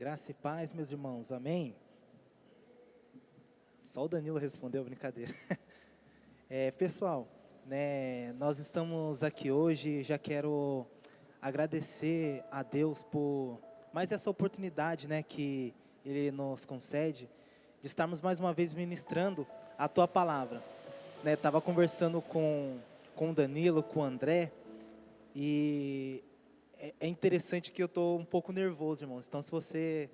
Graça e paz, meus irmãos, amém? Só o Danilo respondeu, brincadeira. Pessoal, né, nós estamos aqui hoje, já quero agradecer a Deus por mais essa oportunidade, né, que Ele nos concede, de estarmos mais uma vez ministrando a Tua Palavra. Estava conversando com o Danilo, com o André, e é interessante que eu estou um pouco nervoso, irmãos. Então, se você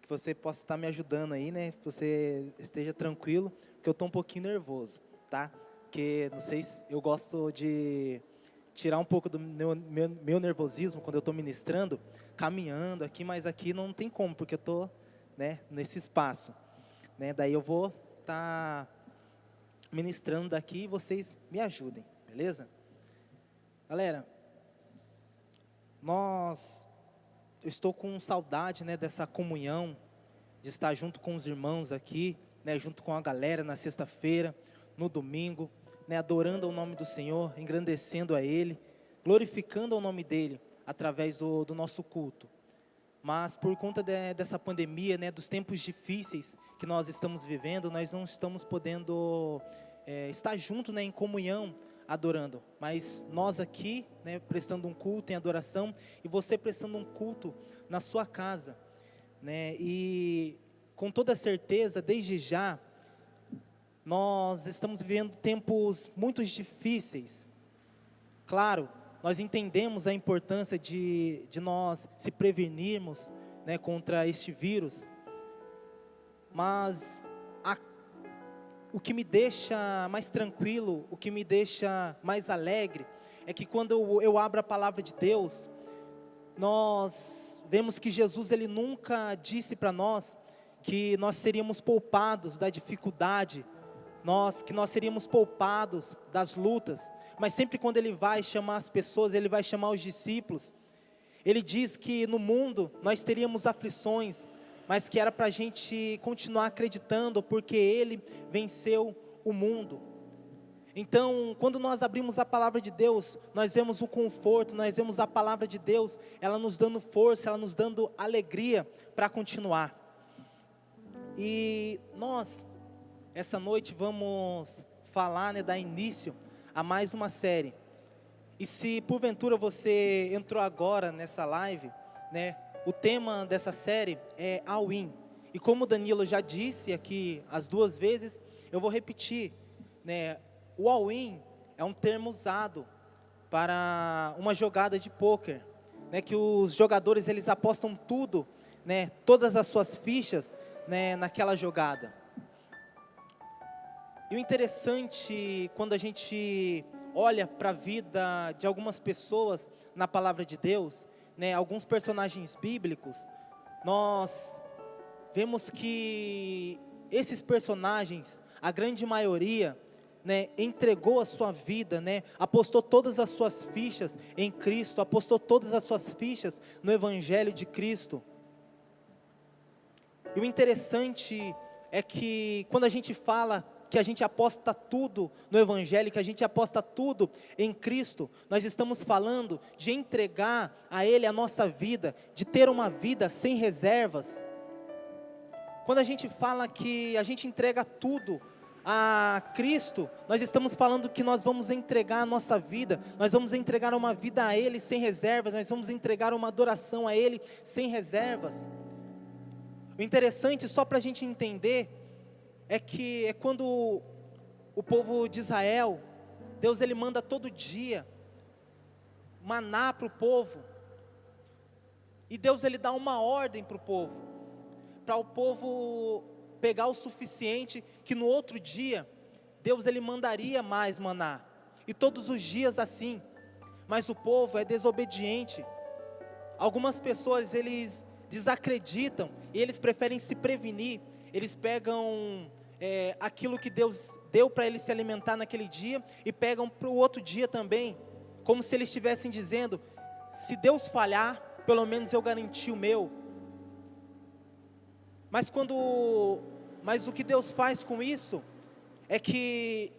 que você possa estar me ajudando aí, né? Que você esteja tranquilo, porque eu estou um pouquinho nervoso, tá? Porque, não sei, eu gosto de tirar um pouco do meu nervosismo quando eu estou ministrando, caminhando aqui, mas aqui não tem como, porque eu estou, né, nesse espaço, né? Daí eu vou estar ministrando daqui e vocês me ajudem, beleza? Galera, eu estou com saudade, né, dessa comunhão, de estar junto com os irmãos aqui, né, junto com a galera na sexta-feira, no domingo, né, adorando o nome do Senhor, engrandecendo a Ele, glorificando o nome dEle, através do nosso culto. Mas por conta dessa pandemia, né, dos tempos difíceis que nós estamos vivendo, nós não estamos podendo estar junto, né, em comunhão, adorando, mas nós aqui, né, prestando um culto em adoração, e você prestando um culto na sua casa, né, e com toda certeza, desde já, nós estamos vivendo tempos muito difíceis. Claro, nós entendemos a importância de nós se prevenirmos, né, contra este vírus, mas o que me deixa mais tranquilo, o que me deixa mais alegre, é que quando eu abro a palavra de Deus, nós vemos que Jesus, Ele nunca disse para nós que nós seríamos poupados da dificuldade, que nós seríamos poupados das lutas, mas sempre quando Ele vai chamar as pessoas, Ele vai chamar os discípulos, Ele diz que no mundo nós teríamos aflições, mas que era para a gente continuar acreditando, porque Ele venceu o mundo. Então, quando nós abrimos a palavra de Deus, nós vemos o conforto, nós vemos a palavra de Deus, ela nos dando força, ela nos dando alegria para continuar. E nós, essa noite, vamos falar, né, dar início a mais uma série. E se porventura você entrou agora nessa live, né, o tema dessa série é All-in. E como o Danilo já disse aqui as duas vezes, eu vou repetir, né? O all-in é um termo usado para uma jogada de pôquer, né? Que os jogadores, eles apostam tudo, né? Todas as suas fichas, né, naquela jogada. E o interessante, quando a gente olha para a vida de algumas pessoas na palavra de Deus, né, alguns personagens bíblicos, nós vemos que esses personagens, a grande maioria, né, entregou a sua vida, né, apostou todas as suas fichas em Cristo, apostou todas as suas fichas no Evangelho de Cristo. E o interessante é que quando a gente fala que a gente aposta tudo no Evangelho, que a gente aposta tudo em Cristo, nós estamos falando de entregar a Ele a nossa vida, de ter uma vida sem reservas. Quando a gente fala que a gente entrega tudo a Cristo, nós estamos falando que nós vamos entregar a nossa vida, nós vamos entregar uma vida a Ele sem reservas, nós vamos entregar uma adoração a Ele sem reservas. O interessante, só para a gente entender, é que é quando o povo de Israel, Deus, Ele manda todo dia maná para o povo, e Deus, Ele dá uma ordem para o povo pegar o suficiente, que no outro dia, Deus, Ele mandaria mais maná, e todos os dias assim, mas o povo é desobediente. Algumas pessoas, eles desacreditam, e eles preferem se prevenir, eles pegam aquilo que Deus deu para eles se alimentar naquele dia, e pegam para o outro dia também, como se eles estivessem dizendo, se Deus falhar, pelo menos eu garanti o meu. Mas o que Deus faz com isso, é que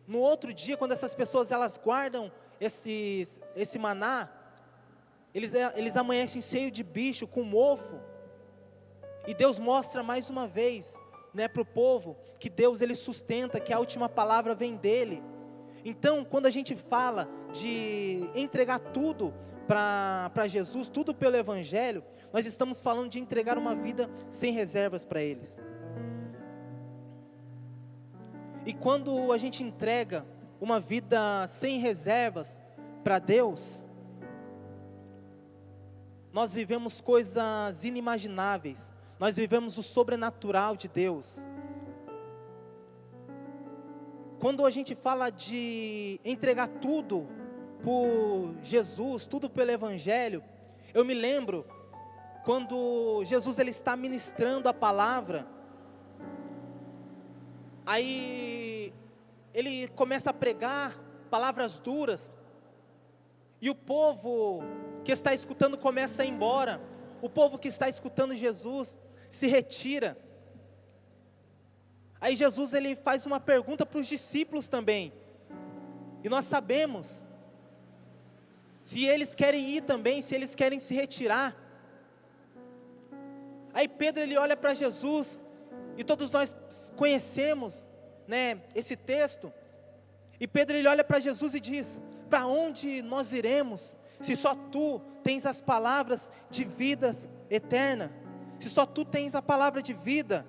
no outro dia, quando essas pessoas elas guardam esse maná, eles amanhecem cheio de bicho, com mofo. E Deus mostra mais uma vez, né, para o povo, que Deus ele sustenta, que a última palavra vem dele. Então, quando a gente fala de entregar tudo para Jesus, tudo pelo Evangelho, nós estamos falando de entregar uma vida sem reservas para eles. E quando a gente entrega uma vida sem reservas para Deus, nós vivemos coisas inimagináveis, nós vivemos o sobrenatural de Deus. Quando a gente fala de entregar tudo por Jesus, tudo pelo Evangelho, eu me lembro quando Jesus ele está ministrando a palavra, aí ele começa a pregar palavras duras, e o povo que está escutando começa a ir embora, o povo que está escutando Jesus se retira. Aí Jesus ele faz uma pergunta para os discípulos também, e nós sabemos, se eles querem ir também, se eles querem se retirar. Aí Pedro ele olha para Jesus, e todos nós conhecemos, né, esse texto, e Pedro ele olha para Jesus e diz: para onde nós iremos, se só tu tens as palavras de vida eterna, se só tu tens a palavra de vida.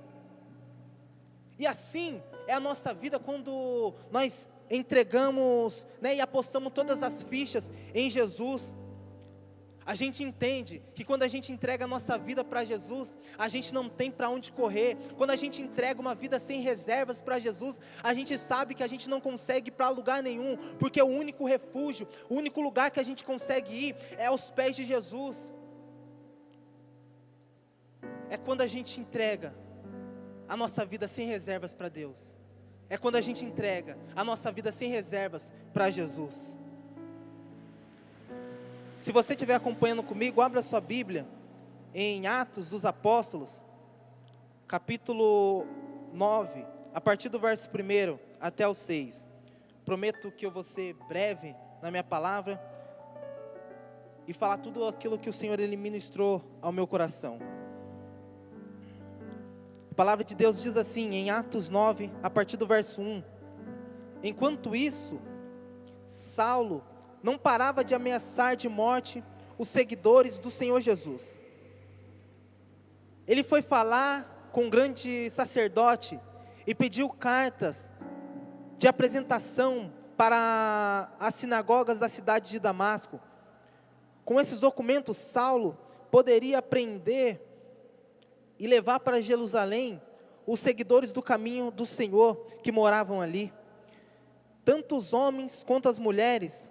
E assim é a nossa vida quando nós entregamos, né, e apostamos todas as fichas em Jesus. A gente entende que quando a gente entrega a nossa vida para Jesus, a gente não tem para onde correr. Quando a gente entrega uma vida sem reservas para Jesus, a gente sabe que a gente não consegue ir para lugar nenhum, porque o único refúgio, o único lugar que a gente consegue ir é aos pés de Jesus. É quando a gente entrega a nossa vida sem reservas para Deus. É quando a gente entrega a nossa vida sem reservas para Jesus. Se você estiver acompanhando comigo, abra sua Bíblia em Atos dos Apóstolos, capítulo 9, a partir do verso 1 até o 6. Prometo que eu vou ser breve na minha palavra e falar tudo aquilo que o Senhor ele ministrou ao meu coração. A palavra de Deus diz assim, em Atos 9, a partir do verso 1. Enquanto isso, Saulo não parava de ameaçar de morte os seguidores do Senhor Jesus. Ele foi falar com o grande sacerdote e pediu cartas de apresentação para as sinagogas da cidade de Damasco. Com esses documentos, Saulo poderia prender e levar para Jerusalém os seguidores do caminho do Senhor que moravam ali, tanto os homens quanto as mulheres.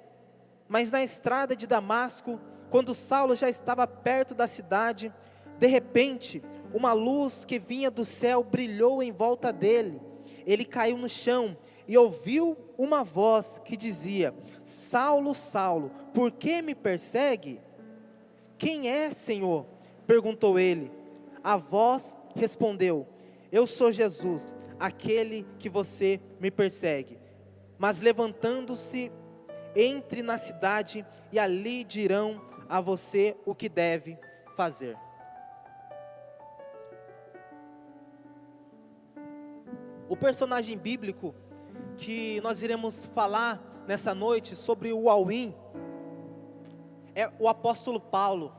Mas na estrada de Damasco, quando Saulo já estava perto da cidade, de repente, uma luz que vinha do céu brilhou em volta dele. Ele caiu no chão e ouviu uma voz que dizia: Saulo, Saulo, por que me persegue? Quem é, Senhor? Perguntou ele. A voz respondeu: eu sou Jesus, aquele que você me persegue. Mas levantando-se, entre na cidade e ali dirão a você o que deve fazer. O personagem bíblico que nós iremos falar nessa noite sobre o All-in é o apóstolo Paulo.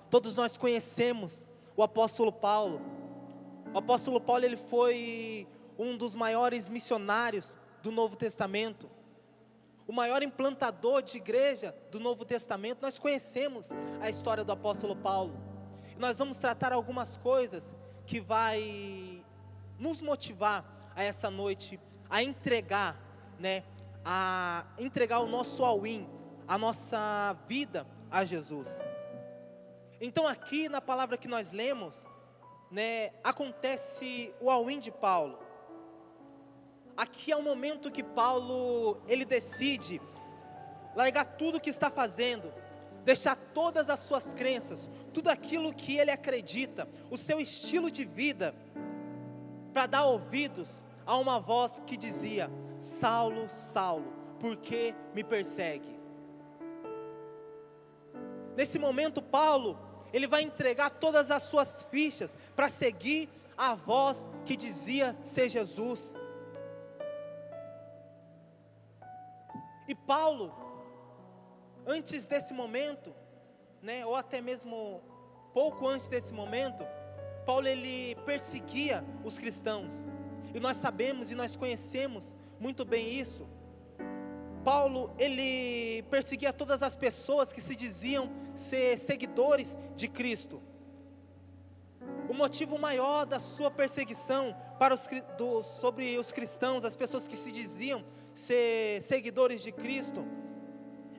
Todos nós conhecemos o apóstolo Paulo. O apóstolo Paulo ele foi um dos maiores missionários do Novo Testamento, o maior implantador de igreja do Novo Testamento. Nós conhecemos a história do apóstolo Paulo. Nós vamos tratar algumas coisas que vai nos motivar a essa noite a entregar, né, a entregar o nosso all-in, a nossa vida a Jesus. Então aqui na palavra que nós lemos, né, acontece o all-in de Paulo. Aqui é o momento que Paulo, ele decide largar tudo o que está fazendo, deixar todas as suas crenças, tudo aquilo que ele acredita, o seu estilo de vida, para dar ouvidos a uma voz que dizia: Saulo, Saulo, por que me persegue? nesse momento Paulo, ele vai entregar todas as suas fichas para seguir a voz que dizia ser Jesus. E Paulo, antes desse momento, né, ou até mesmo pouco antes desse momento, Paulo ele perseguia os cristãos. E nós sabemos e nós conhecemos muito bem isso. Paulo, ele perseguia todas as pessoas que se diziam ser seguidores de Cristo. O motivo maior da sua perseguição sobre os cristãos, as pessoas que se diziam ser seguidores de Cristo,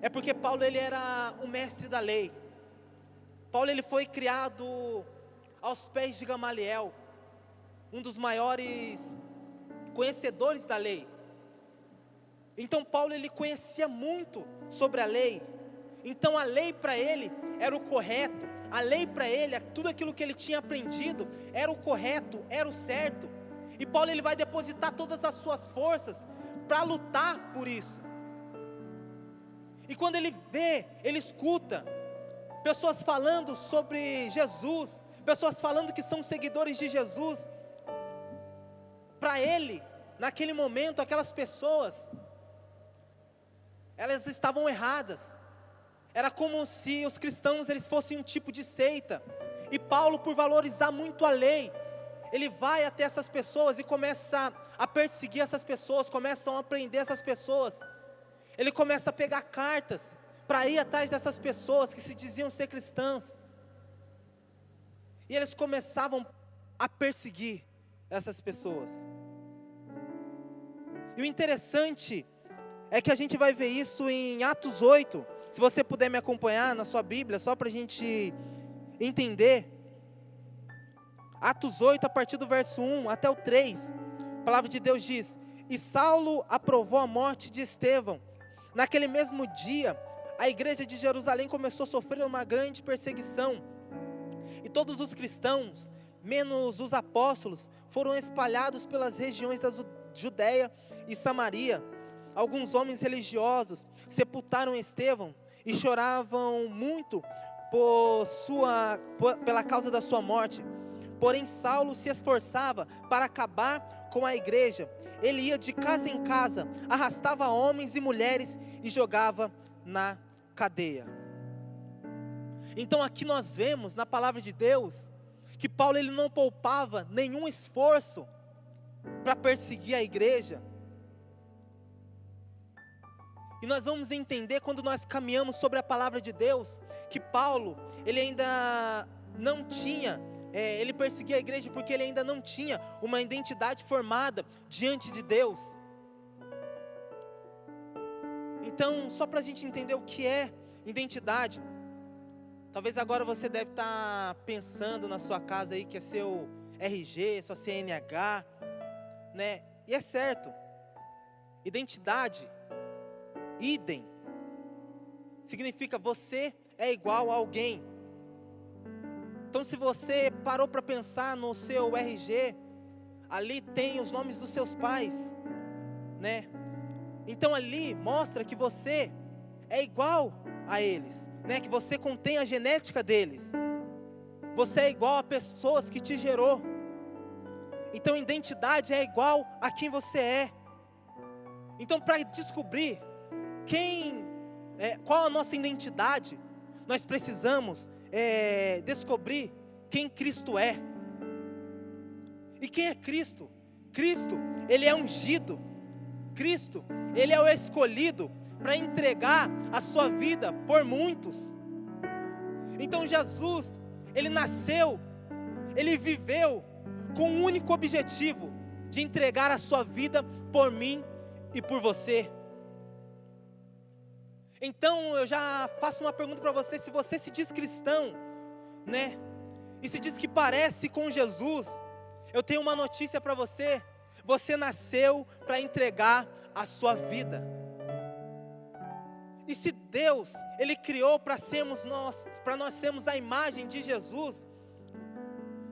é porque Paulo ele era o mestre da lei. Paulo ele foi criado aos pés de Gamaliel, um dos maiores conhecedores da lei. Então Paulo ele conhecia muito sobre a lei. Então a lei para ele era o correto. A lei para ele, tudo aquilo que ele tinha aprendido era o correto, era o certo. E Paulo ele vai depositar todas as suas forças para lutar por isso. E quando ele vê, ele escuta pessoas falando sobre Jesus, pessoas falando que são seguidores de Jesus, para ele, naquele momento, aquelas pessoas, elas estavam erradas. Era como se os cristãos eles fossem um tipo de seita. E Paulo, por valorizar muito a lei, ele vai até essas pessoas e começa a perseguir essas pessoas, começam a prender essas pessoas. Ele começa a pegar cartas para ir atrás dessas pessoas que se diziam ser cristãs. E eles começavam a perseguir essas pessoas. E o interessante é que a gente vai ver isso em Atos 8. Se você puder me acompanhar na sua Bíblia, só para a gente entender. Atos 8, a partir do verso 1 até o 3. A palavra de Deus diz: E Saulo aprovou a morte de Estevão. Naquele mesmo dia, a igreja de Jerusalém começou a sofrer uma grande perseguição. E todos os cristãos, menos os apóstolos, foram espalhados pelas regiões da Judéia e Samaria. Alguns homens religiosos sepultaram Estevão e choravam muito pela causa da sua morte. Porém Saulo se esforçava para acabar com a igreja. Ele ia de casa em casa, arrastava homens e mulheres e jogava na cadeia. Então aqui nós vemos na palavra de Deus que Paulo ele não poupava nenhum esforço para perseguir a igreja. E nós vamos entender quando nós caminhamos sobre a palavra de Deus, que Paulo, ele ainda não tinha, ele perseguia a igreja porque ele ainda não tinha uma identidade formada diante de Deus. Então, só para a gente entender o que é identidade, talvez agora você deve estar pensando na sua casa aí que é seu RG, sua CNH, né? E é certo, identidade, idem, significa você é igual a alguém. Então se você parou para pensar no seu RG, ali tem os nomes dos seus pais, né? Então ali mostra que você é igual a eles, né? Que você contém a genética deles. Você é igual a pessoas que te gerou. Então identidade é igual a quem você é. Então para descobrir qual a nossa identidade, nós precisamos descobrir quem Cristo é. E quem é Cristo? Cristo, Ele é ungido. Cristo, Ele é o escolhido para entregar a sua vida por muitos. Então Jesus, Ele nasceu, Ele viveu com um único objetivo, de entregar a sua vida por mim e por você. Então eu já faço uma pergunta para você: se você se diz cristão, né, e se diz que parece com Jesus, eu tenho uma notícia para você: você nasceu para entregar a sua vida. E se Deus, Ele criou para nós sermos a imagem de Jesus,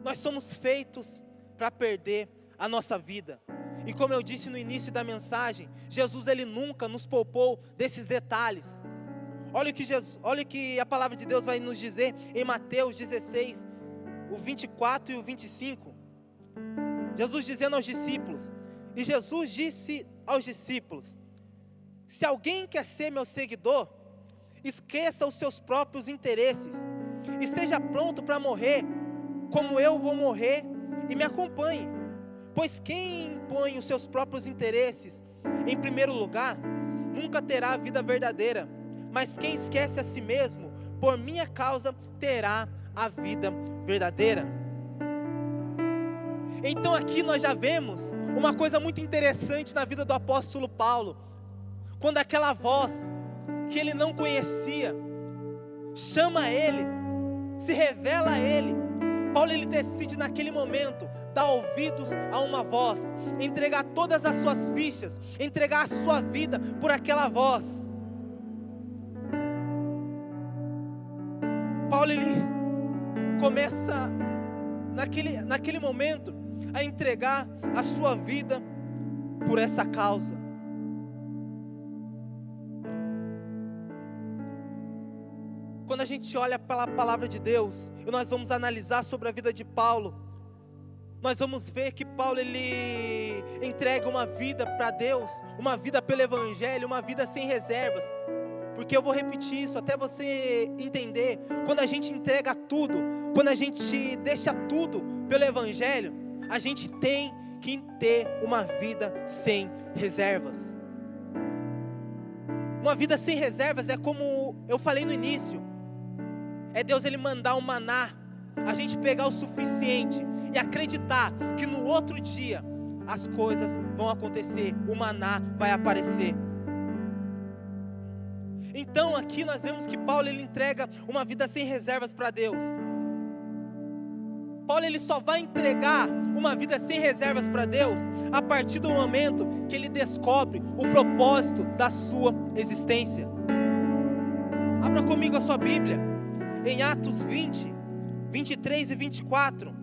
nós somos feitos para perder a nossa vida. E como eu disse no início da mensagem, Jesus Ele nunca nos poupou desses detalhes. Olha o que a palavra de Deus vai nos dizer em Mateus 16, o 24 e o 25. Jesus dizendo aos discípulos, e Jesus disse aos discípulos: se alguém quer ser meu seguidor, esqueça os seus próprios interesses, esteja pronto para morrer, como eu vou morrer, e me acompanhe. Pois quem põe os seus próprios interesses em primeiro lugar, nunca terá a vida verdadeira, mas quem esquece a si mesmo, por minha causa, terá a vida verdadeira. Então aqui nós já vemos uma coisa muito interessante na vida do apóstolo Paulo, quando aquela voz que ele não conhecia, chama ele, se revela a ele, Paulo ele decide naquele momento, dar ouvidos a uma voz, entregar todas as suas fichas, entregar a sua vida por aquela voz. Paulo ele começa naquele momento a entregar a sua vida por essa causa. Quando a gente olha pela palavra de Deus, e nós vamos analisar sobre a vida de Paulo, nós vamos ver que Paulo ele entrega uma vida para Deus, uma vida pelo Evangelho, uma vida sem reservas. Porque eu vou repetir isso até você entender. Quando a gente entrega tudo, quando a gente deixa tudo pelo Evangelho, a gente tem que ter uma vida sem reservas. Uma vida sem reservas é como eu falei no início, é Deus ele mandar um maná, a gente pegar o suficiente e acreditar que no outro dia as coisas vão acontecer, o maná vai aparecer. Então aqui nós vemos que Paulo ele entrega uma vida sem reservas para Deus. Paulo ele só vai entregar uma vida sem reservas para Deus a partir do momento que ele descobre o propósito da sua existência. Abra comigo a sua Bíblia em Atos 20, 23 e 24.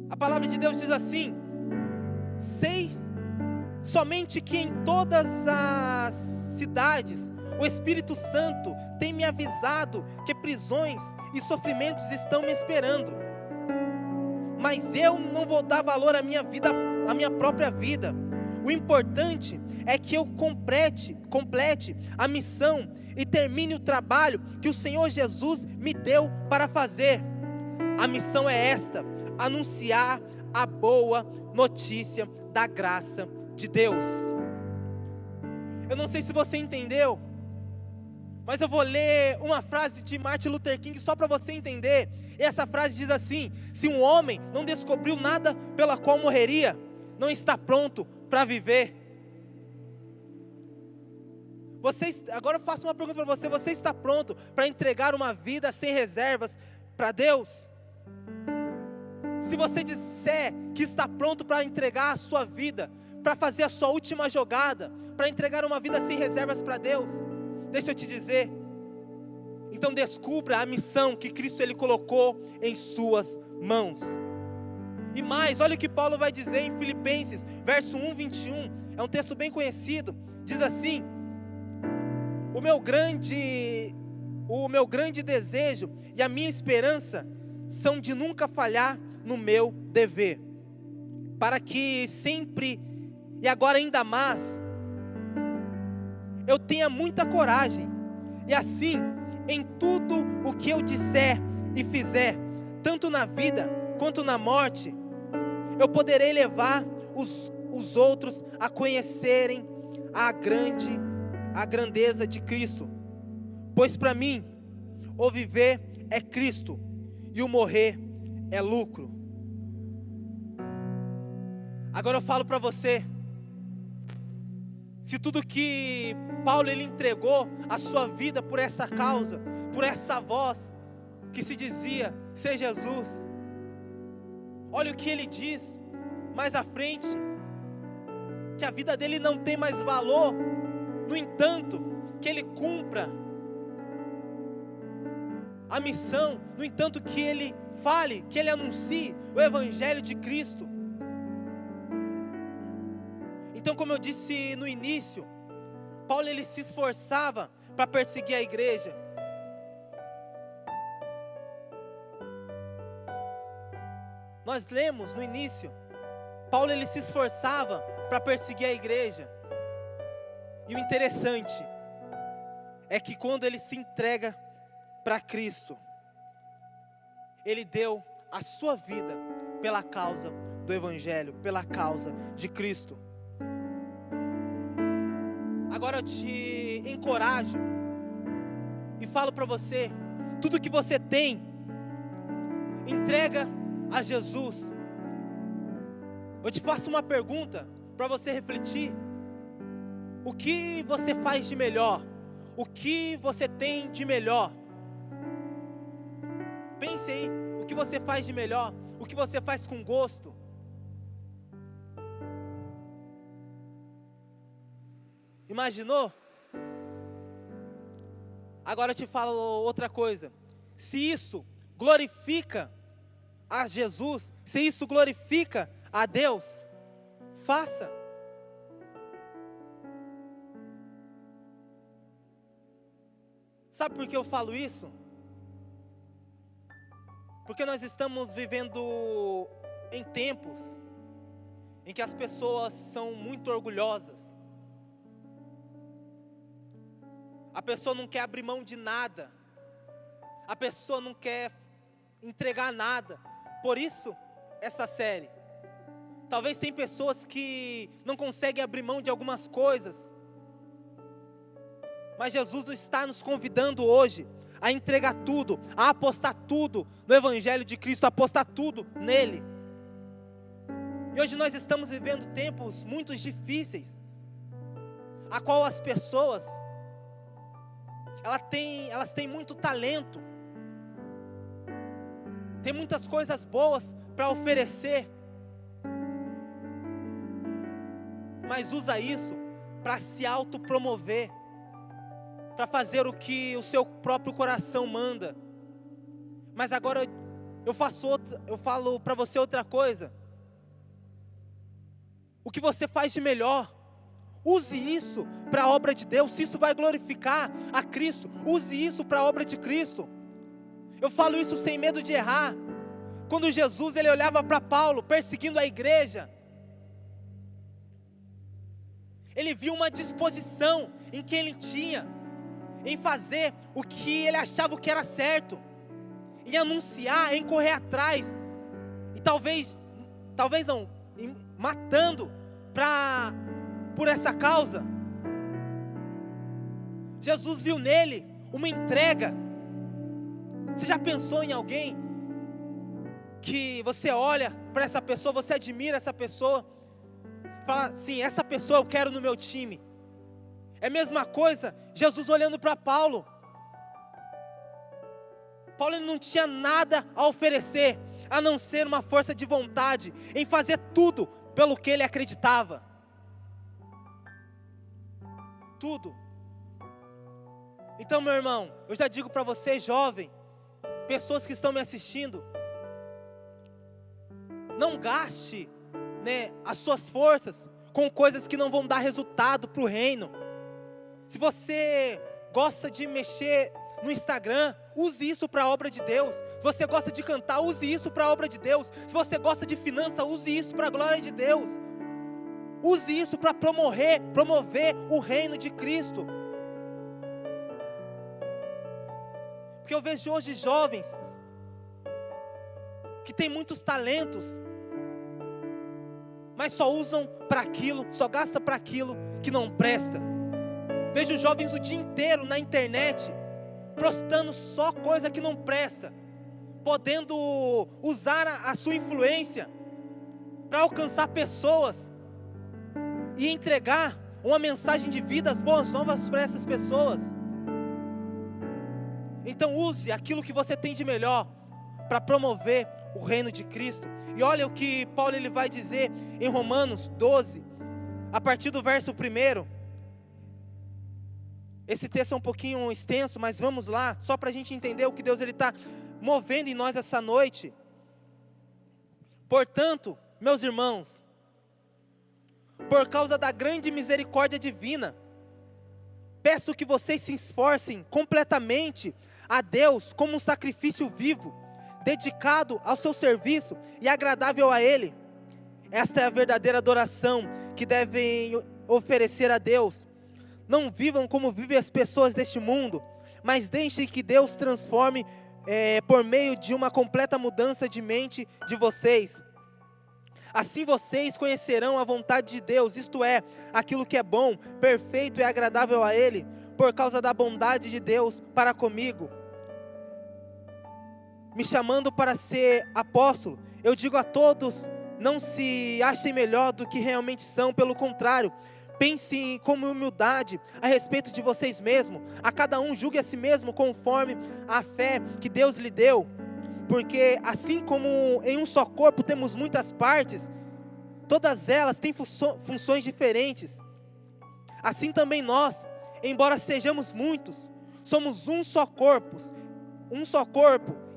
A palavra de Deus diz assim: sei somente que em todas as cidades o Espírito Santo tem me avisado que prisões e sofrimentos estão me esperando. Mas eu não vou dar valor à minha vida, à minha própria vida. O importante é que eu complete a missão e termine o trabalho que o Senhor Jesus me deu para fazer. A missão é esta: anunciar a boa notícia da graça de Deus. Eu não sei se você entendeu, mas eu vou ler uma frase de Martin Luther King só para você entender. E essa frase diz assim: se um homem não descobriu nada pela qual morreria, não está pronto para viver. Agora eu faço uma pergunta para você: você está pronto para entregar uma vida sem reservas para Deus? Se você disser que está pronto para entregar a sua vida, para fazer a sua última jogada, para entregar uma vida sem reservas para Deus, deixa eu te dizer, então descubra a missão que Cristo ele colocou em suas mãos. E mais, olha o que Paulo vai dizer em Filipenses, verso 1, 21, é um texto bem conhecido, diz assim: o meu grande desejo e a minha esperança são de nunca falhar no meu dever, para que sempre e agora ainda mais eu tenha muita coragem, e assim em tudo o que eu disser e fizer, tanto na vida quanto na morte, eu poderei levar os outros a conhecerem a grandeza de Cristo. Pois para mim o viver é Cristo e o morrer é lucro. Agora eu falo para você, se tudo que Paulo ele entregou a sua vida por essa causa, por essa voz que se dizia ser Jesus, olha o que ele diz mais à frente, que a vida dele não tem mais valor, no entanto, que ele cumpra a missão, no entanto que ele fale, que ele anuncie o Evangelho de Cristo. Então, como eu disse no início, Paulo ele se esforçava para perseguir a igreja. Nós lemos no início, Paulo ele se esforçava para perseguir a igreja. E o interessante é que quando ele se entrega para Cristo, ele deu a sua vida pela causa do Evangelho, pela causa de Cristo. Agora eu te encorajo e falo para você, tudo que você tem, entrega a Jesus. Eu te faço uma pergunta para você refletir. O que você faz de melhor? O que você tem de melhor? Pense aí, o que você faz de melhor? O que você faz com gosto? Imaginou? Agora eu te falo outra coisa. Se isso glorifica a Jesus, se isso glorifica a Deus, faça. Sabe por que eu falo isso? Porque nós estamos vivendo em tempos em que as pessoas são muito orgulhosas. A pessoa não quer abrir mão de nada. A pessoa não quer entregar nada. Por isso, essa série. Talvez tem pessoas que não conseguem abrir mão de algumas coisas. Mas Jesus está nos convidando hoje a entregar tudo, a apostar tudo no Evangelho de Cristo, a apostar tudo nele. E hoje nós estamos vivendo tempos muito difíceis, a qual as pessoas, elas têm muito talento, tem muitas coisas boas para oferecer, mas usa isso para se autopromover, para fazer o que o seu próprio coração manda. Mas agora eu falo para você outra coisa. O que você faz de melhor, use isso para a obra de Deus. Se isso vai glorificar a Cristo, use isso para a obra de Cristo. Eu falo isso sem medo de errar. Quando Jesus ele olhava para Paulo perseguindo a igreja, ele viu uma disposição em que ele tinha em fazer o que ele achava que era certo, em anunciar, em correr atrás, e talvez não, matando por essa causa. Jesus viu nele uma entrega. Você já pensou em alguém que você olha para essa pessoa, você admira essa pessoa, fala assim, essa pessoa eu quero no meu time? É a mesma coisa, Jesus olhando para Paulo. Paulo ele não tinha nada a oferecer, a não ser uma força de vontade, em fazer tudo pelo que ele acreditava. Tudo. Então, meu irmão, eu já digo para você, jovem, pessoas que estão me assistindo, não gaste, as suas forças com coisas que não vão dar resultado para o reino. Se você gosta de mexer no Instagram, use isso para a obra de Deus. Se você gosta de cantar, use isso para a obra de Deus. Se você gosta de finança, use isso para a glória de Deus. Use isso para promover o reino de Cristo. Porque eu vejo hoje jovens que têm muitos talentos, mas só usam para aquilo, só gastam para aquilo que não presta. Vejo jovens o dia inteiro na internet, postando só coisa que não presta, podendo usar a sua influência para alcançar pessoas e entregar uma mensagem de vida, as boas novas para essas pessoas. Então use aquilo que você tem de melhor para promover o reino de Cristo. E olha o que Paulo ele vai dizer em Romanos 12, a partir do verso 1. Esse texto é um pouquinho extenso, mas vamos lá, só para a gente entender o que Deus está movendo em nós essa noite. Portanto, meus irmãos, por causa da grande misericórdia divina, peço que vocês se esforcem completamente a Deus como um sacrifício vivo, dedicado ao seu serviço e agradável a Ele. Esta é a verdadeira adoração que devem oferecer a Deus. Não vivam como vivem as pessoas deste mundo, mas deixem que Deus transforme por meio de uma completa mudança de mente de vocês. Assim vocês conhecerão a vontade de Deus, isto é, aquilo que é bom, perfeito e agradável a Ele, por causa da bondade de Deus para comigo. Me chamando para ser apóstolo, eu digo a todos, não se achem melhor do que realmente são, pelo contrário, pensem com humildade a respeito de vocês mesmos, a cada um julgue a si mesmo conforme a fé que Deus lhe deu. Porque assim como em um só corpo temos muitas partes, todas elas têm funções diferentes. Assim também nós, embora sejamos muitos, somos um só corpo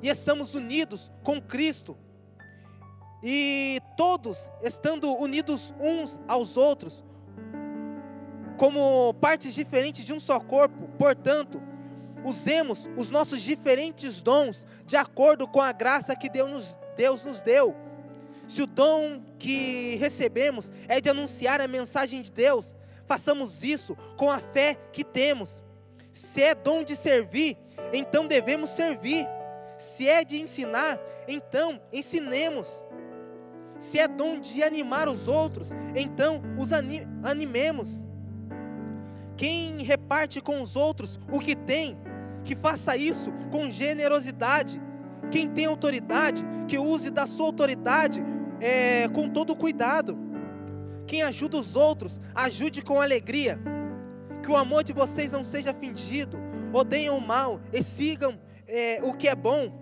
e estamos unidos com Cristo. E todos, estando unidos uns aos outros, como partes diferentes de um só corpo, portanto, usemos os nossos diferentes dons de acordo com a graça que Deus nos deu. Se o dom que recebemos é de anunciar a mensagem de Deus, façamos isso com a fé que temos. Se é dom de servir, então devemos servir. Se é de ensinar, então ensinemos. Se é dom de animar os outros, então os animemos. Quem reparte com os outros o que tem, que faça isso com generosidade. Quem tem autoridade, que use da sua autoridade com todo cuidado. Quem ajuda os outros, ajude com alegria. Que o amor de vocês não seja fingido. Odeiem o mal e sigam o que é bom.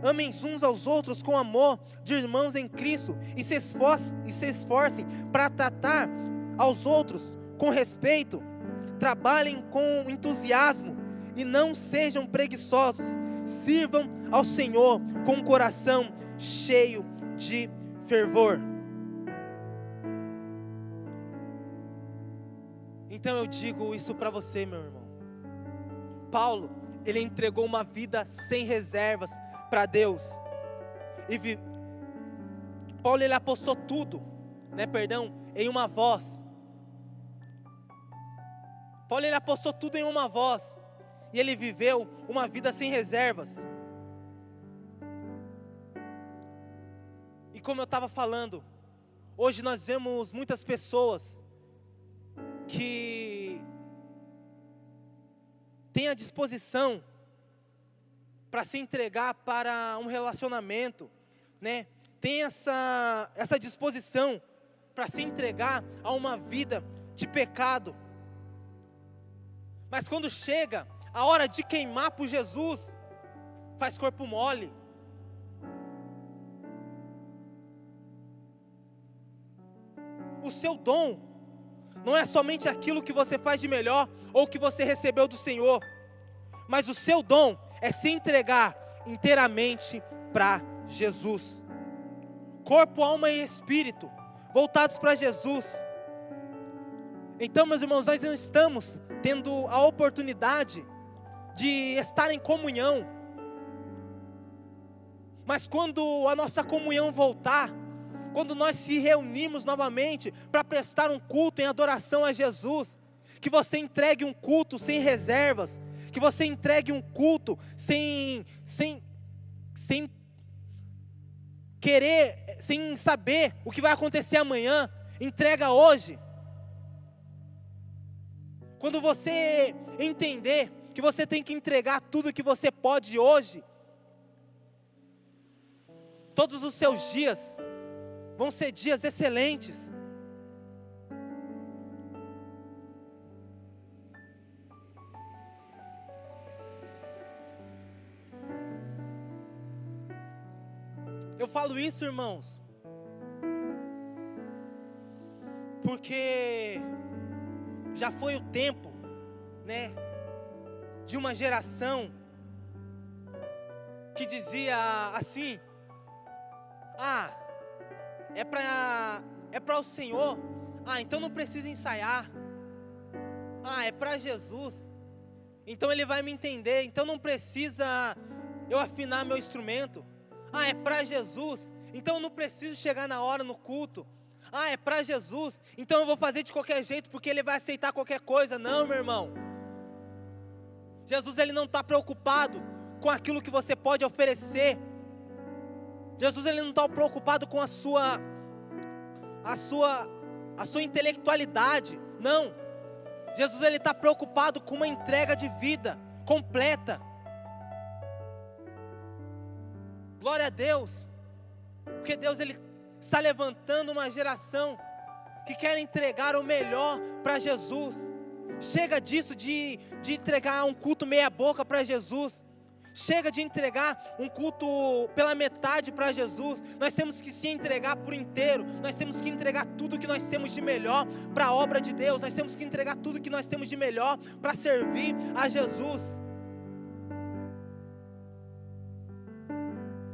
Amem uns aos outros com amor de irmãos em Cristo e se esforcem para tratar aos outros com respeito. Trabalhem com entusiasmo e não sejam preguiçosos. Sirvam ao Senhor com um coração cheio de fervor. Então eu digo isso para você, meu irmão. Paulo, ele entregou uma vida sem reservas para Deus. Paulo, ele apostou tudo, em uma voz. Paulo, ele apostou tudo em uma voz. E ele viveu uma vida sem reservas. E como eu estava falando, hoje nós vemos muitas pessoas que têm a disposição para se entregar para um relacionamento, tem essa disposição para se entregar a uma vida de pecado. Mas quando chega a hora de queimar por Jesus, faz corpo mole. O seu dom não é somente aquilo que você faz de melhor ou que você recebeu do Senhor, mas o seu dom é se entregar inteiramente para Jesus. Corpo, alma e espírito voltados para Jesus. Então, meus irmãos, nós não estamos tendo a oportunidade de estar em comunhão. Mas quando a nossa comunhão voltar, quando nós se reunimos novamente para prestar um culto em adoração a Jesus, que você entregue um culto sem reservas, que você entregue um culto sem querer, sem saber o que vai acontecer amanhã. Entrega hoje. Quando você entender que você tem que entregar tudo que você pode hoje, todos os seus dias vão ser dias excelentes. Eu falo isso, irmãos, porque já foi o tempo, de uma geração que dizia assim: é para o Senhor, então não precisa ensaiar. É para Jesus, então ele vai me entender. Então não precisa eu afinar meu instrumento. É para Jesus, então eu não preciso chegar na hora no culto. É para Jesus, então eu vou fazer de qualquer jeito, porque ele vai aceitar qualquer coisa. Não, meu irmão. Jesus, ele não está preocupado com aquilo que você pode oferecer. Jesus, ele não está preocupado com a sua intelectualidade. Não. Jesus, ele está preocupado com uma entrega de vida completa. Glória a Deus. Porque Deus, ele está levantando uma geração que quer entregar o melhor para Jesus. Chega disso de entregar um culto meia boca para Jesus. Chega de entregar um culto pela metade para Jesus. Nós temos que se entregar por inteiro. Nós temos que entregar tudo que nós temos de melhor para a obra de Deus. Nós temos que entregar tudo que nós temos de melhor para servir a Jesus.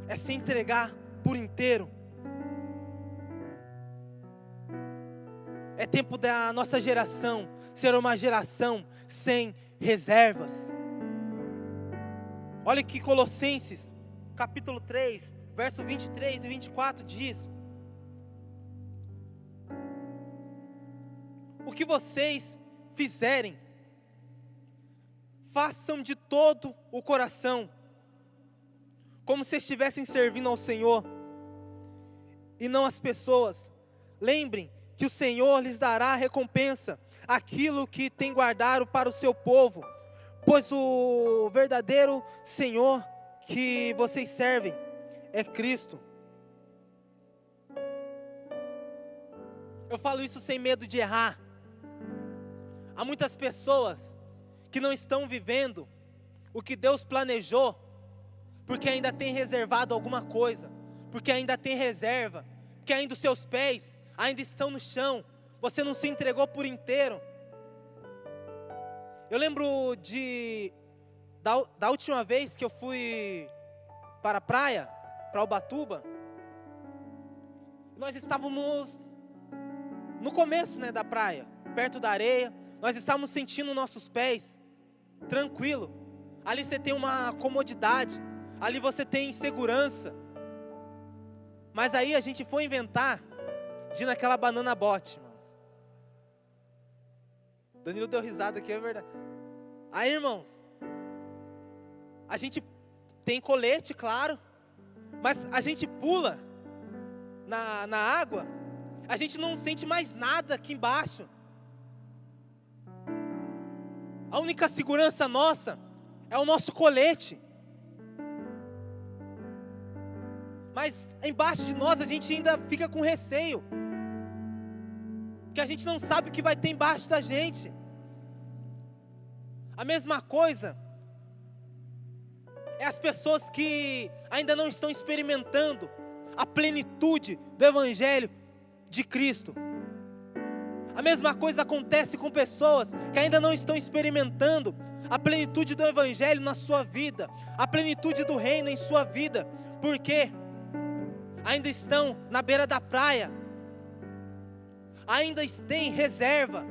É se entregar por inteiro. É tempo da nossa geração ser uma geração sem reservas. Olha que Colossenses, capítulo 3, verso 23 e 24 diz: o que vocês fizerem, façam de todo o coração, como se estivessem servindo ao Senhor, e não às pessoas. Lembrem que o Senhor lhes dará recompensa, aquilo que tem guardado para o seu povo, pois o verdadeiro Senhor que vocês servem é Cristo. Eu falo isso sem medo de errar. Há muitas pessoas que não estão vivendo o que Deus planejou, porque ainda tem reservado alguma coisa, porque ainda tem reserva, porque ainda os seus pés ainda estão no chão, você não se entregou por inteiro. Eu lembro da última vez que eu fui para a praia, para Ubatuba. Nós estávamos no começo, da praia, perto da areia. Nós estávamos sentindo nossos pés tranquilo. Ali você tem uma comodidade, ali você tem segurança. Mas aí a gente foi inventar de ir naquela banana bote, irmãos. Danilo deu risada aqui, é verdade. Aí, irmãos, a gente tem colete, claro, mas a gente pula na água, a gente não sente mais nada aqui embaixo. A única segurança nossa é o nosso colete. Mas embaixo de nós a gente ainda fica com receio, que a gente não sabe o que vai ter embaixo da gente. A mesma coisa é as pessoas que ainda não estão experimentando a plenitude do Evangelho de Cristo. A mesma coisa acontece com pessoas que ainda não estão experimentando a plenitude do Evangelho na sua vida, a plenitude do reino em sua vida, porque ainda estão na beira da praia, ainda têm reserva,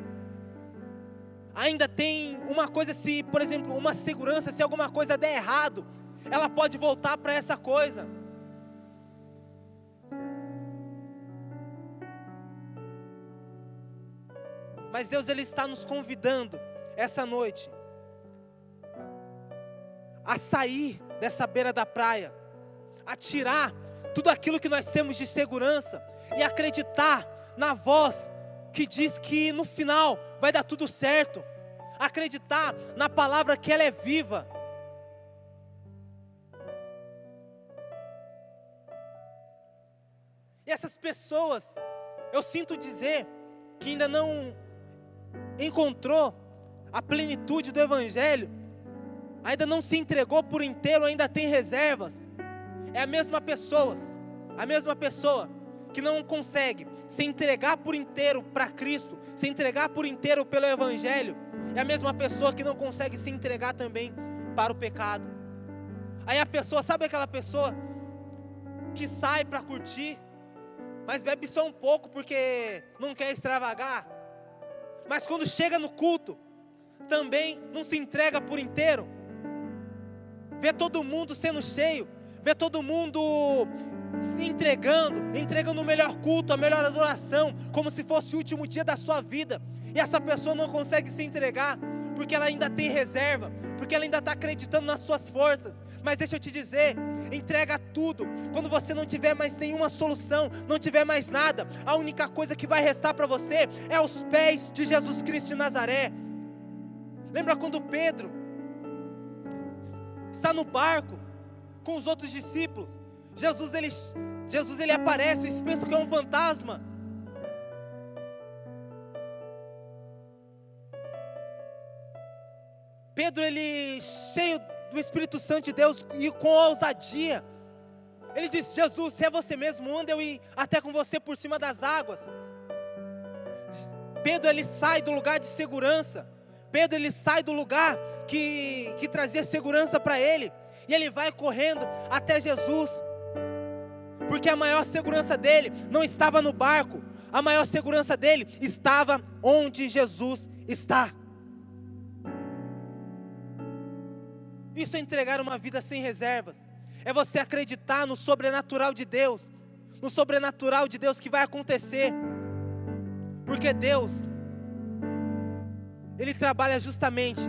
ainda tem uma coisa, se por exemplo, uma segurança, se alguma coisa der errado, ela pode voltar para essa coisa. Mas Deus, Ele está nos convidando essa noite a sair dessa beira da praia, a tirar tudo aquilo que nós temos de segurança e acreditar na voz que diz que no final vai dar tudo certo. Acreditar na palavra que ela é viva. E essas pessoas, eu sinto dizer, que ainda não encontrou a plenitude do Evangelho, ainda não se entregou por inteiro, ainda tem reservas. É a mesma pessoa que não consegue se entregar por inteiro para Cristo, se entregar por inteiro pelo Evangelho, é a mesma pessoa que não consegue se entregar também para o pecado. Aí a pessoa, sabe aquela pessoa que sai para curtir, mas bebe só um pouco porque não quer extravagar, mas quando chega no culto, também não se entrega por inteiro. Vê todo mundo sendo cheio, vê todo mundo se entregando o melhor culto, a melhor adoração, como se fosse o último dia da sua vida. E essa pessoa não consegue se entregar, porque ela ainda tem reserva, porque ela ainda está acreditando nas suas forças. Mas deixa eu te dizer, entrega tudo. Quando você não tiver mais nenhuma solução, não tiver mais nada, a única coisa que vai restar para você é os pés de Jesus Cristo de Nazaré. Lembra quando Pedro está no barco com os outros discípulos? Jesus ele aparece, eles pensam que é um fantasma. Pedro, ele cheio do Espírito Santo de Deus e com ousadia, ele disse: Jesus, se é você mesmo, manda eu ir até com você por cima das águas. Pedro, ele sai do lugar de segurança. Pedro, ele sai do lugar que trazia segurança para ele, e ele vai correndo até Jesus, porque a maior segurança dele não estava no barco, a maior segurança dele estava onde Jesus está. Isso é entregar uma vida sem reservas, é você acreditar no sobrenatural de Deus, no sobrenatural de Deus que vai acontecer, porque Deus, Ele trabalha justamente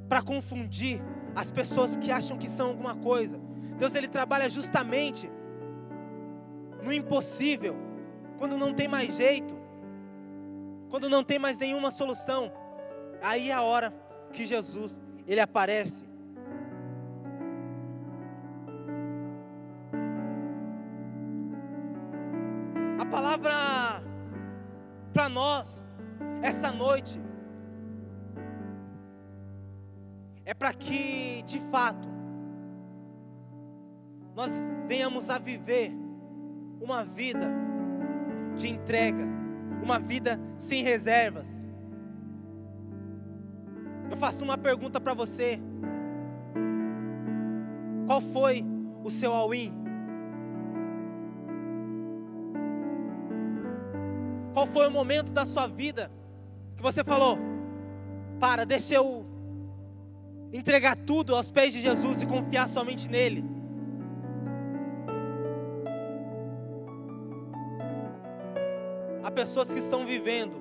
para confundir as pessoas que acham que são alguma coisa. Deus, Ele trabalha justamente no impossível, quando não tem mais jeito, quando não tem mais nenhuma solução. Aí é a hora que Jesus, Ele aparece. A palavra para nós essa noite é para que, de fato, nós venhamos a viver uma vida de entrega, uma vida sem reservas. Eu faço uma pergunta para você: qual foi o seu all-in? Qual foi o momento da sua vida que você falou: deixa eu entregar tudo aos pés de Jesus e confiar somente nele? Há pessoas que estão vivendo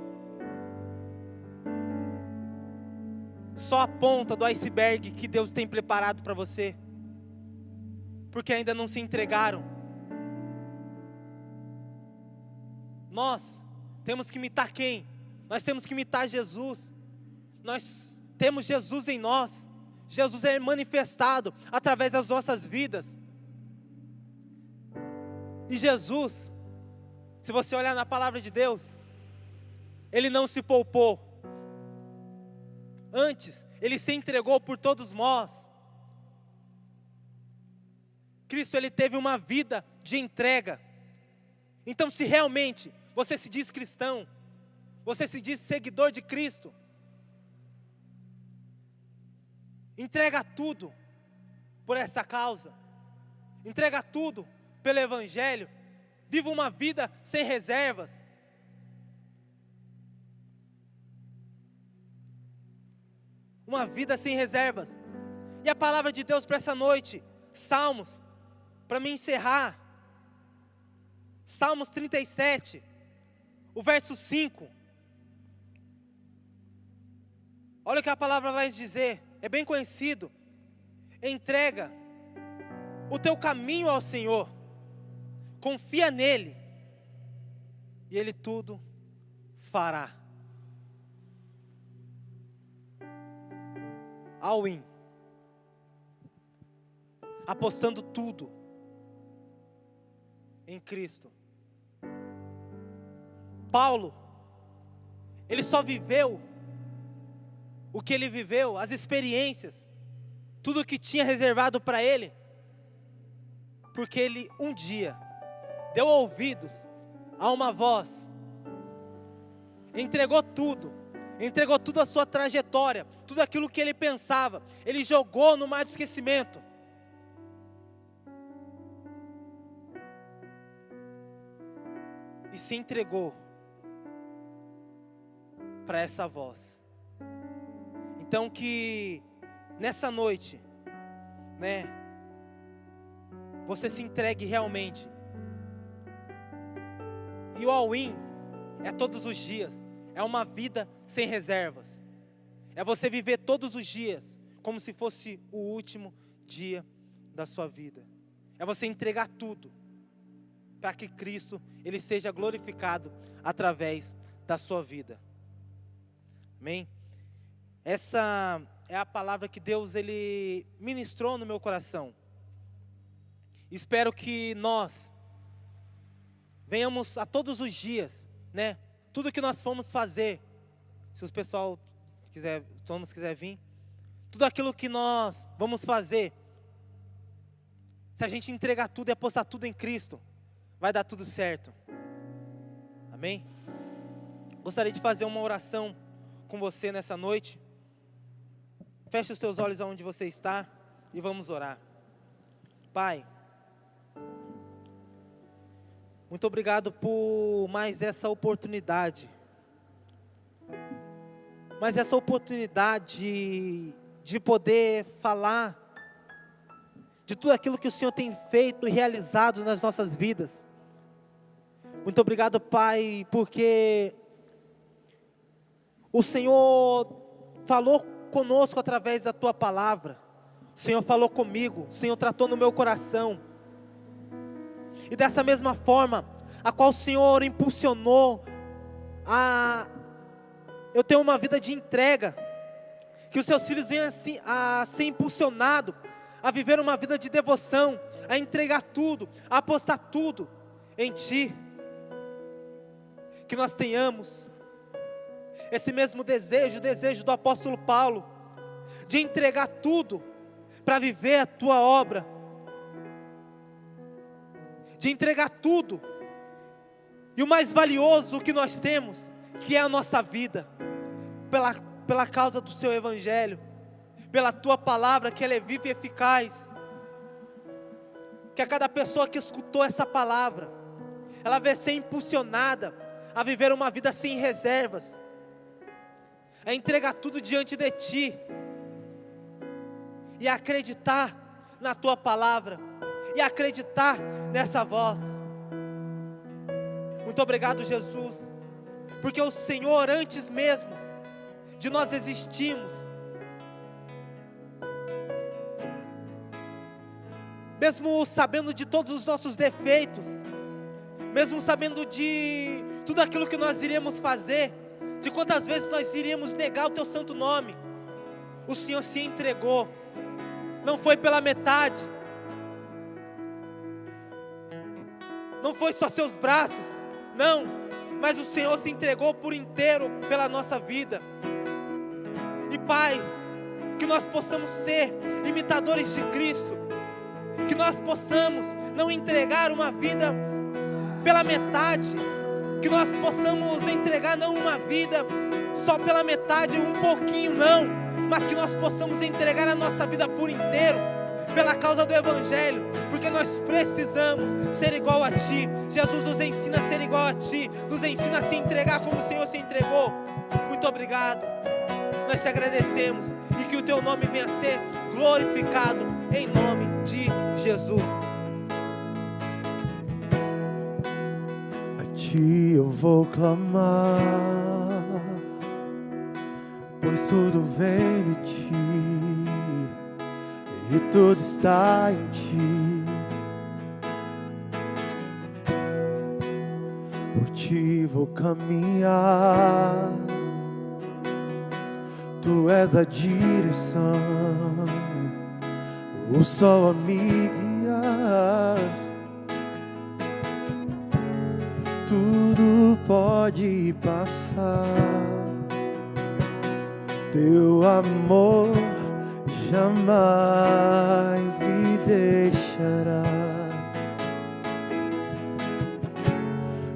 só a ponta do iceberg que Deus tem preparado para você, porque ainda não se entregaram. Nós temos que imitar quem? Nós temos que imitar Jesus. Nós temos Jesus em nós. Jesus é manifestado através das nossas vidas. E Jesus, se você olhar na palavra de Deus, Ele não se poupou. Antes, Ele se entregou por todos nós. Cristo, Ele teve uma vida de entrega. Então, se realmente você se diz cristão, você se diz seguidor de Cristo, entrega tudo por essa causa, entrega tudo pelo Evangelho, viva uma vida sem reservas. Uma vida sem reservas. E a palavra de Deus para essa noite, Salmos, para me encerrar, Salmos 37, o verso 5. Olha o que a palavra vai dizer, é bem conhecido: entrega o teu caminho ao Senhor, confia nele, e Ele tudo fará. All-in, apostando tudo em Cristo. Paulo, ele só viveu o que ele viveu, as experiências, tudo que tinha reservado para ele, porque ele um dia deu ouvidos a uma voz, entregou tudo a sua trajetória, tudo aquilo que ele pensava, ele jogou no mar do esquecimento. E se entregou para essa voz. Então que nessa noite, né, você se entregue realmente. E o all-in é todos os dias, é uma vida sem reservas. É você viver todos os dias como se fosse o último dia da sua vida. É você entregar tudo para que Cristo, Ele seja glorificado através da sua vida. Amém? Essa é a palavra que Deus, Ele ministrou no meu coração. Espero que nós venhamos a todos os dias, né? Tudo que nós formos fazer, se o pessoal quiser vir, tudo aquilo que nós vamos fazer, se a gente entregar tudo e apostar tudo em Cristo, vai dar tudo certo. Amém? Gostaria de fazer uma oração com você nessa noite. Feche os seus olhos aonde você está e vamos orar. Pai, muito obrigado por mais essa oportunidade. Mais essa oportunidade de poder falar de tudo aquilo que o Senhor tem feito e realizado nas nossas vidas. Muito obrigado, Pai, porque o Senhor falou conosco através da Tua palavra. O Senhor falou comigo, o Senhor tratou no meu coração. E dessa mesma forma, a qual o Senhor impulsionou a eu ter uma vida de entrega, que os seus filhos venham assim, a ser impulsionados a viver uma vida de devoção, a entregar tudo, a apostar tudo em Ti. Que nós tenhamos esse mesmo desejo, o desejo do apóstolo Paulo, de entregar tudo para viver a Tua obra, de entregar tudo, e o mais valioso que nós temos, que é a nossa vida, pela causa do Seu Evangelho, pela Tua palavra, que ela é viva e eficaz. Que a cada pessoa que escutou essa palavra, ela vai ser impulsionada a viver uma vida sem reservas, a entregar tudo diante de Ti, e a acreditar na Tua palavra, e a acreditar nessa voz. Muito obrigado, Jesus, porque o Senhor, antes mesmo de nós existirmos, mesmo sabendo de todos os nossos defeitos, mesmo sabendo de tudo aquilo que nós iríamos fazer, de quantas vezes nós iríamos negar o Teu santo nome, o Senhor se entregou. Não foi pela metade, não foi só Seus braços, não, mas o Senhor se entregou por inteiro pela nossa vida. E Pai, que nós possamos ser imitadores de Cristo, que nós possamos não entregar uma vida pela metade, que nós possamos entregar não uma vida só pela metade, um pouquinho não, mas que nós possamos entregar a nossa vida por inteiro, pela causa do Evangelho, porque nós precisamos ser igual a Ti. Jesus nos ensina a ser igual a Ti, nos ensina a se entregar como o Senhor se entregou. Muito obrigado, nós Te agradecemos, e que o Teu nome venha a ser glorificado, em nome de Jesus. A Ti eu vou clamar, pois tudo vem de Ti, e tudo está em Ti. Por Ti vou caminhar, Tu és a direção, o sol a me guiar. Tudo pode passar, Teu amor jamais me deixará.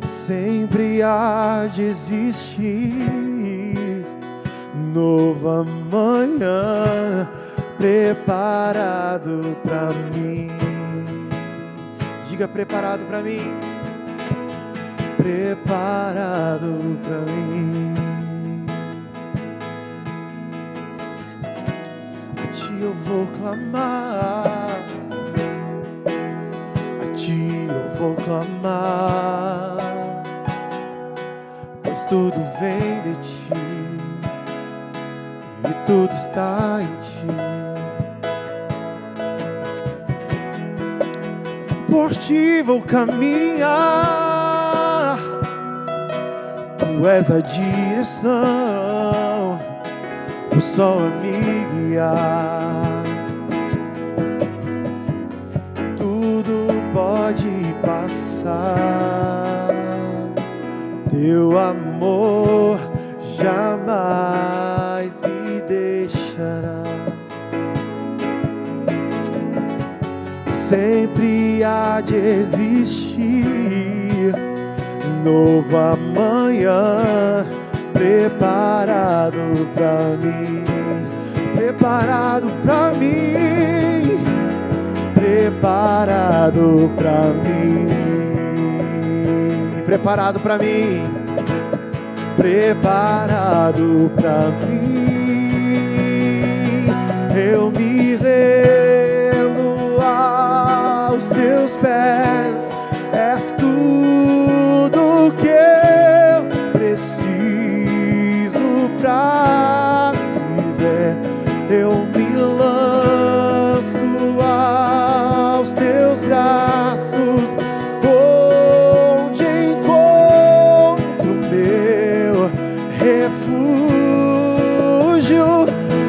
Sempre há de existir novo amanhã preparado pra mim. Diga: preparado pra mim. Preparado pra mim. eu vou clamar, a ti eu vou clamar, pois tudo vem de ti e tudo está em ti. Por ti vou caminhar, tu és a direção, o sol a me guiar. Tudo pode passar, teu amor jamais me deixará. Sempre há de existir novo amanhã, preparado pra mim, preparado pra mim, preparado pra mim, preparado pra mim, preparado pra mim. Eu me rendo aos teus pés, és tudo que eu preciso pra viver. Eu me lanço aos teus braços, onde encontro meu refúgio.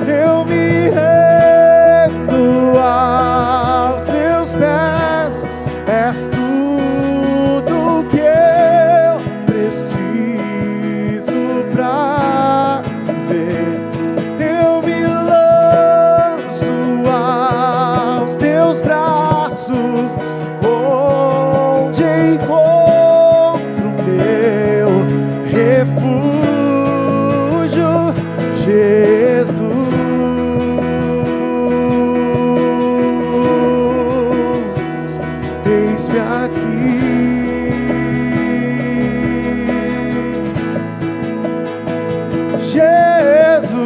Eu me rendo aos teus pés, és tudo que eu preciso pra viver. Eu me lanço aos teus braços, onde encontro meu refúgio, Jesus. Eis-me aqui, Jesus.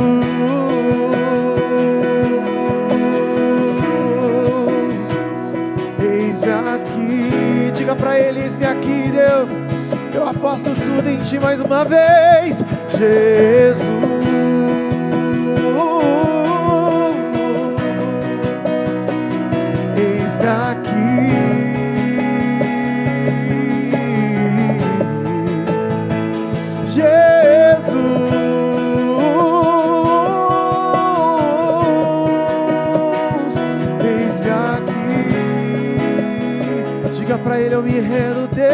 Eis-me aqui, diga pra ele: eis-me aqui, Deus, eu aposto tudo em ti mais uma vez, Jesus. Eis-me aqui, Jesus. Eis-me aqui, diga pra ele: eu me rendo, Deus,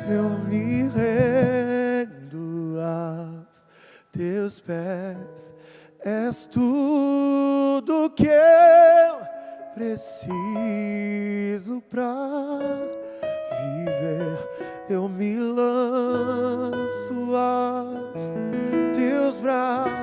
eu me rendo aos teus pés, és tudo que eu preciso pra viver. Eu me lanço aos teus braços,